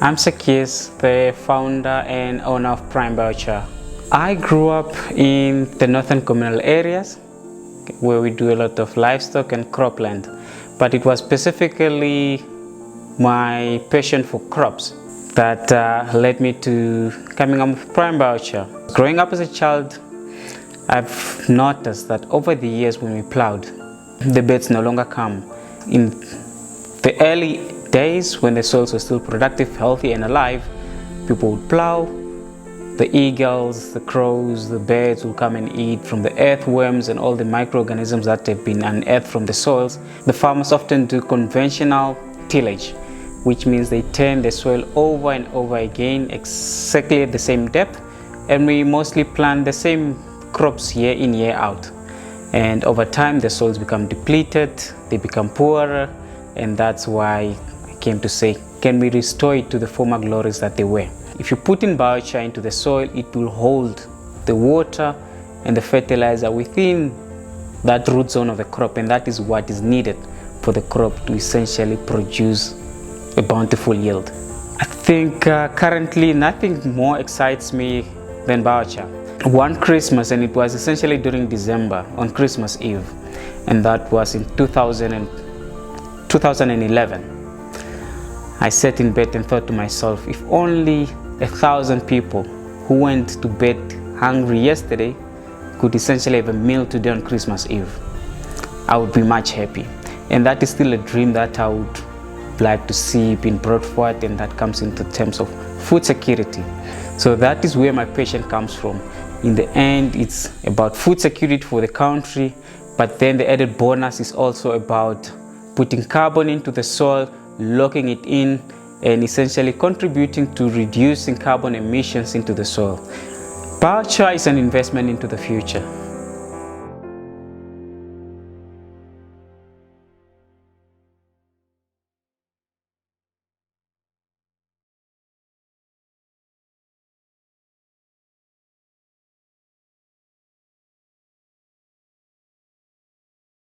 I'm Sakeus, the founder and owner of Prime Biochar. I grew up in the northern communal areas where we do a lot of livestock and cropland, but it was specifically my passion for crops that led me to coming up with Prime Biochar. Growing up as a child, I've noticed that over the years when we plowed, the birds no longer come. In the early days when the soils were still productive, healthy and alive, people would plow. The eagles, the crows, the birds will come and eat from the earthworms and all the microorganisms that have been unearthed from the soils. The farmers often do conventional tillage, which means they turn the soil over and over again exactly at the same depth, and we mostly plant the same crops year in, year out. And over time the soils become depleted, they become poorer, and that's why I came to say, can we restore it to the former glories that they were? If you put in biochar into the soil, it will hold the water and the fertilizer within that root zone of the crop, and that is what is needed for the crop to essentially produce a bountiful yield. I think currently nothing more excites me than biochar. One Christmas, and it was essentially during December, on Christmas Eve, and that was in 2011. I sat in bed and thought to myself, if only 1,000 people who went to bed hungry yesterday could essentially have a meal today on Christmas Eve, I would be much happy. And that is still a dream that I would like to see being brought forward, and that comes into terms of food security. So that is where my passion comes from. In the end, it's about food security for the country, but then the added bonus is also about putting carbon into the soil, locking it in, and essentially contributing to reducing carbon emissions into the soil. Biochar is an investment into the future.